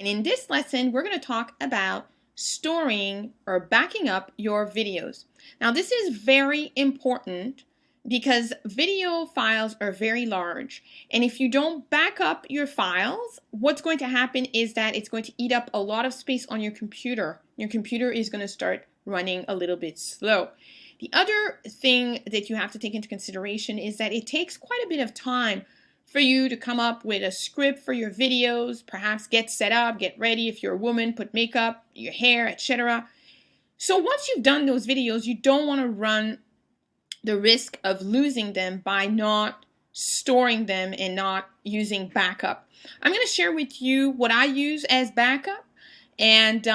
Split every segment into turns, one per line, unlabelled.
And in this lesson, we're going to talk about storing or backing up your videos. Now, this is very important because video files are very large. And if you don't back up your files, what's going to happen is that it's going to eat up a lot of space on your computer. Your computer is going to start running a little bit slow. The other thing that you have to take into consideration is that it takes quite a bit of time for you to come up with a script for your videos, perhaps get set up, get ready if you're a woman, put makeup, your hair, etc. So once you've done those videos, you don't want to run the risk of losing them by not storing them and not using backup. I'm going to share with you what I use as backup, and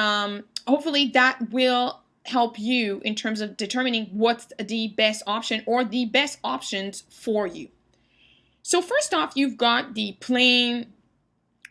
hopefully that will help you in terms of determining what's the best option or the best options for you. So first off, you've got the plain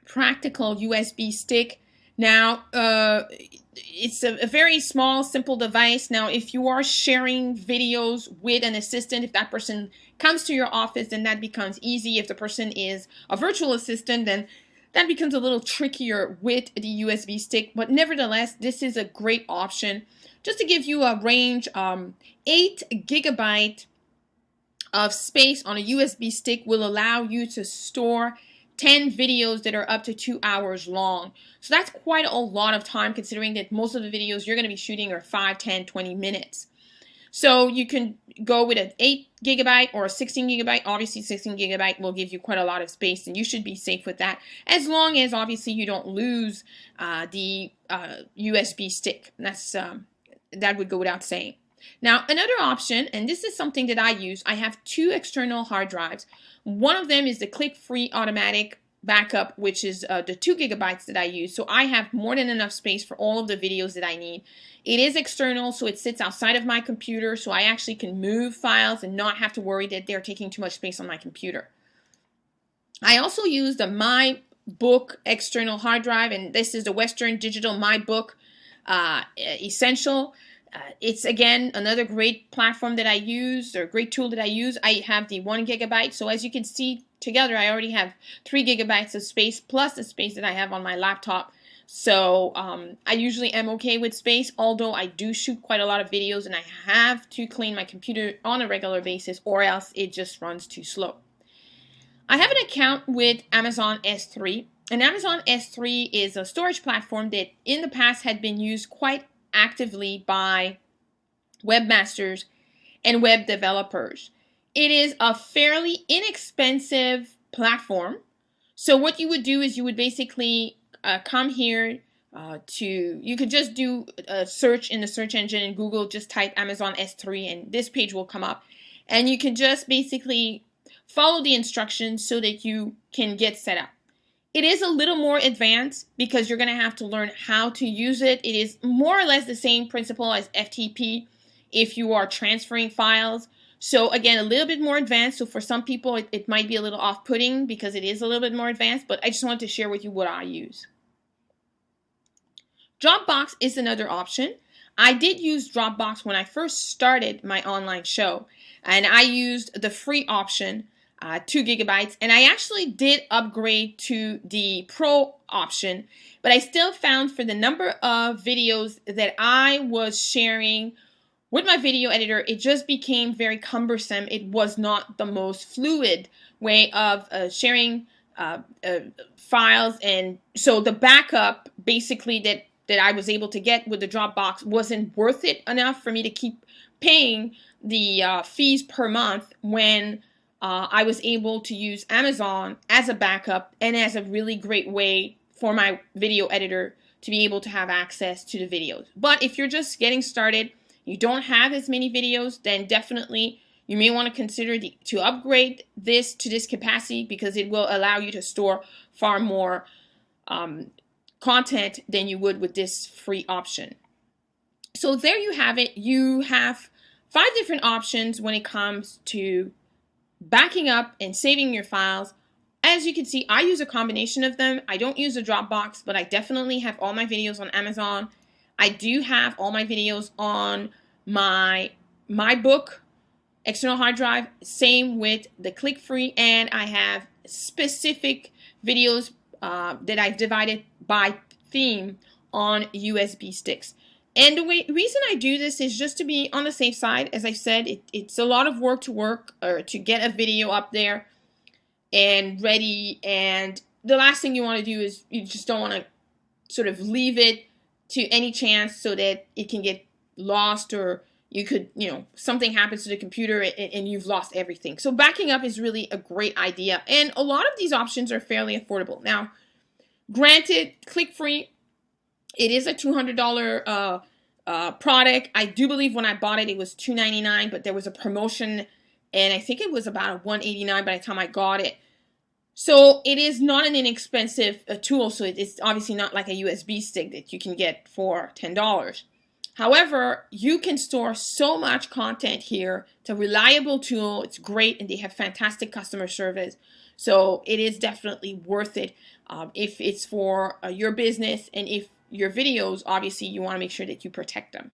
practical USB stick. Now, it's a very small, simple device. Now, if you are sharing videos with an assistant, if that person comes to your office, then that becomes easy. If the person is a virtual assistant, then that becomes a little trickier with the USB stick. But nevertheless, this is a great option. Just to give you a range, 8 GB of space on a USB stick will allow you to store 10 videos that are up to 2 hours long. So that's quite a lot of time, considering that most of the videos you're going to be shooting are 5, 10, 20 minutes. So you can go with an 8 GB or a 16 GB. Obviously 16 GB will give you quite a lot of space, and you should be safe with that, as long as obviously you don't lose the USB stick. That would go without saying. Now, another option, and this is something that I use, I have 2 external hard drives. One of them is the click-free automatic backup, which is the 2 GB that I use. So I have more than enough space for all of the videos that I need. It is external, so it sits outside of my computer, so I actually can move files and not have to worry that they're taking too much space on my computer. I also use the MyBook external hard drive, and this is the Western Digital MyBook Essential. It's again another great platform that I use, or great tool that I use. I have the 1 GB, so as you can see together, I already have 3 GB of space plus the space that I have on my laptop. So I usually am okay with space, although I do shoot quite a lot of videos and I have to clean my computer on a regular basis, or else it just runs too slow. I have an account with Amazon S3, and Amazon S3 is a storage platform that in the past had been used quite actively by webmasters and web developers. It is a fairly inexpensive platform. So what you would do is you would basically come here you could just do a search in the search engine in Google, just type Amazon S3 and this page will come up. And you can just basically follow the instructions so that you can get set up. It is a little more advanced because you're going to have to learn how to use it. It is more or less the same principle as FTP if you are transferring files. So again, a little bit more advanced. So for some people, it might be a little off-putting because it is a little bit more advanced, but I just wanted to share with you what I use. Dropbox is another option. I did use Dropbox when I first started my online show, and I used the free option, 2 GB, and I actually did upgrade to the Pro option, but I still found for the number of videos that I was sharing with my video editor, it just became very cumbersome. It was not the most fluid way of sharing files, and so the backup basically that I was able to get with the Dropbox wasn't worth it enough for me to keep paying the fees per month when I was able to use Amazon as a backup and as a really great way for my video editor to be able to have access to the videos. But if you're just getting started, you don't have as many videos, then definitely you may want to consider to upgrade this to this capacity, because it will allow you to store far more content than you would with this free option. So there you have it. You have 5 different options when it comes to backing up and saving your files. As you can see, I use a combination of them. I don't use a Dropbox, but I definitely have all my videos on Amazon. I do have all my videos on my MyBook external hard drive. Same with the click-free, and I have specific videos that I've divided by theme on USB sticks. And the reason I do this is just to be on the safe side. As I said, it's a lot of work to get a video up there and ready. And the last thing you want to do is you just don't want to sort of leave it to any chance so that it can get lost, or you could, something happens to the computer and you've lost everything. So backing up is really a great idea. And a lot of these options are fairly affordable. Now, granted, ClickFree, it is a $200 product. I do believe when I bought it, it was $299, but there was a promotion, and I think it was about $189 by the time I got it. So it is not an inexpensive tool, so it's obviously not like a USB stick that you can get for $10. However, you can store so much content here. It's a reliable tool. It's great, and they have fantastic customer service. So it is definitely worth it if it's for your business, and if your videos, obviously, you want to make sure that you protect them.